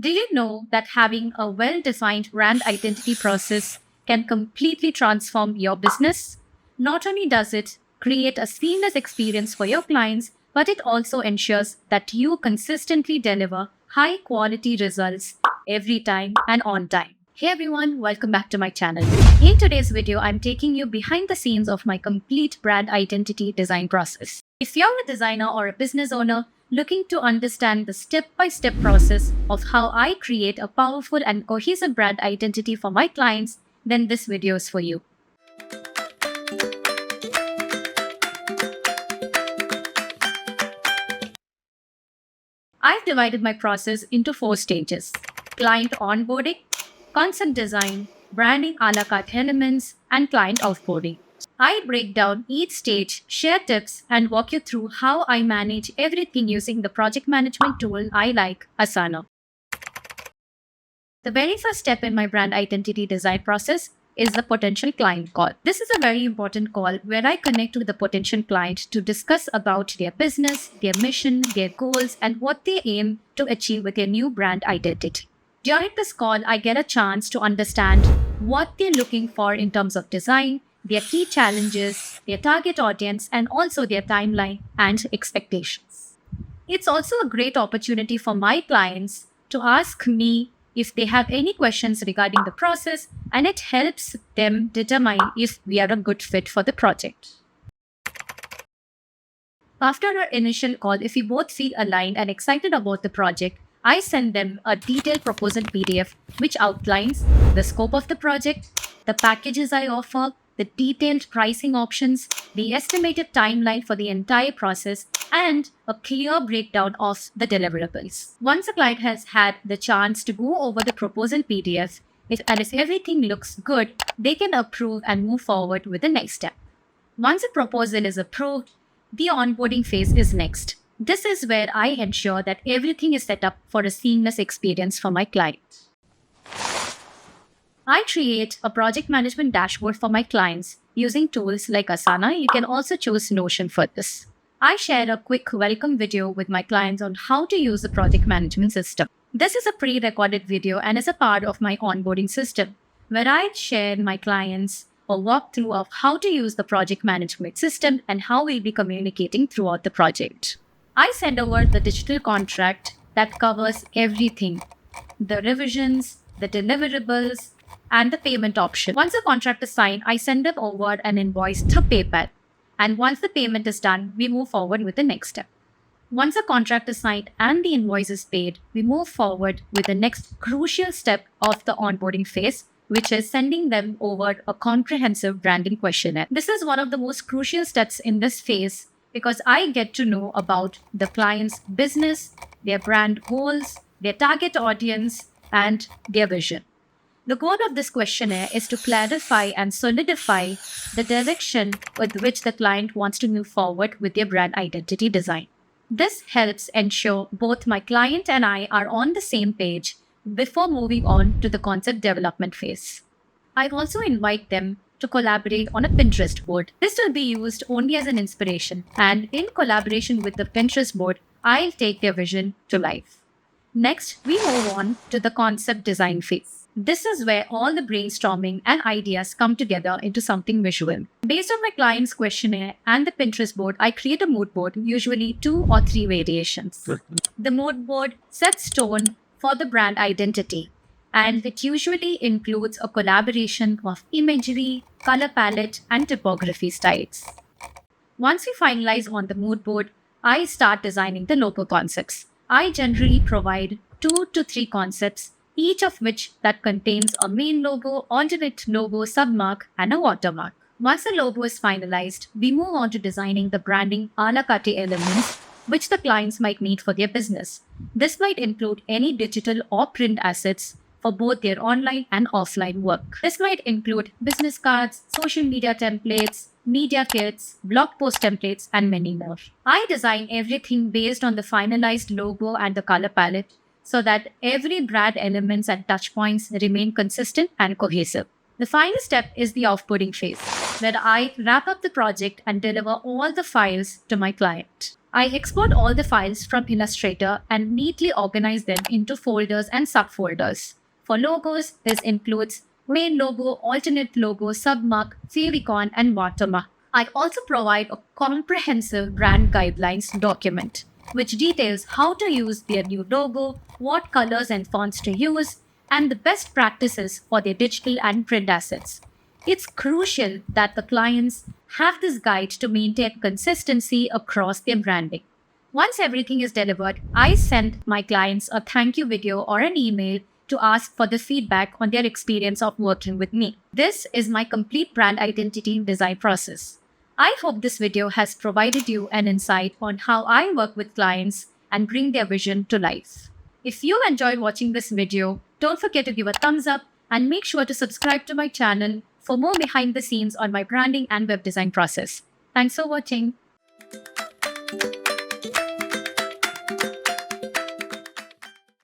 Do you know that having a well defined brand identity process can completely transform your business? Not only does it create a seamless experience for your clients, but it also ensures that you consistently deliver high quality results every time and on time. Hey everyone, welcome back to my channel. In today's video, I'm taking you behind the scenes of my complete brand identity design process. If you're a designer or a business owner looking to understand the step-by-step process of how I create a powerful and cohesive brand identity for my clients, then this video is for you. I've divided my process into 4 stages: client onboarding, concept design, branding a la carte elements, and client offboarding. I break down each stage, share tips, and walk you through how I manage everything using the project management tool I like, Asana. The very first step in my brand identity design process is the potential client call. This is a very important call where I connect with the potential client to discuss about their business, their mission, their goals, and what they aim to achieve with their new brand identity. During this call, I get a chance to understand what they're looking for in terms of design, their key challenges, their target audience, and also their timeline and expectations. It's also a great opportunity for my clients to ask me if they have any questions regarding the process, and it helps them determine if we are a good fit for the project. After our initial call, if we both feel aligned and excited about the project, I send them a detailed proposal PDF which outlines the scope of the project, the packages I offer, the detailed pricing options, the estimated timeline for the entire process, and a clear breakdown of the deliverables. Once a client has had the chance to go over the proposal PDF, if everything looks good, they can approve and move forward with the next step. Once a proposal is approved, the onboarding phase is next. This is where I ensure that everything is set up for a seamless experience for my client. I create a project management dashboard for my clients using tools like Asana. You can also choose Notion for this. I share a quick welcome video with my clients on how to use the project management system. This is a pre-recorded video and is a part of my onboarding system where I share my clients a walkthrough of how to use the project management system and how we'll be communicating throughout the project. I send over the digital contract that covers everything: the revisions, the deliverables, and the payment option. Once the contract is signed, I send them over an invoice through PayPal. And once the payment is done, we move forward with the next step. Once the contract is signed and the invoice is paid, we move forward with the next crucial step of the onboarding phase, which is sending them over a comprehensive branding questionnaire. This is one of the most crucial steps in this phase because I get to know about the client's business, their brand goals, their target audience, and their vision. The goal of this questionnaire is to clarify and solidify the direction with which the client wants to move forward with their brand identity design. This helps ensure both my client and I are on the same page before moving on to the concept development phase. I also invite them to collaborate on a Pinterest board. This will be used only as an inspiration, and in collaboration with the Pinterest board, I'll take their vision to life. Next, we move on to the concept design phase. This is where all the brainstorming and ideas come together into something visual. Based on my client's questionnaire and the Pinterest board, I create a mood board, usually 2 or 3 variations. The mood board sets tone for the brand identity, and it usually includes a collaboration of imagery, color palette, and typography styles. Once we finalize on the mood board, I start designing the logo concepts. I generally provide 2 to 3 concepts, each of which that contains a main logo, alternate logo, submark, and a watermark. Once the logo is finalized, we move on to designing the branding a la carte elements which the clients might need for their business. This might include any digital or print assets for both their online and offline work. This might include business cards, social media templates, media kits, blog post templates, and many more. I design everything based on the finalized logo and the color palette so that every brand elements and touch points remain consistent and cohesive. The final step is the offboarding phase, where I wrap up the project and deliver all the files to my client. I export all the files from Illustrator and neatly organize them into folders and subfolders. For logos, this includes main logo, alternate logo, submark, favicon, and watermark. I also provide a comprehensive brand guidelines document, which details how to use their new logo, what colors and fonts to use, and the best practices for their digital and print assets. It's crucial that the clients have this guide to maintain consistency across their branding. Once everything is delivered, I send my clients a thank you video or an email to ask for the feedback on their experience of working with me. This is my complete brand identity design process. I hope this video has provided you an insight on how I work with clients and bring their vision to life. If you enjoyed watching this video, don't forget to give a thumbs up and make sure to subscribe to my channel for more behind the scenes on my branding and web design process. Thanks for watching.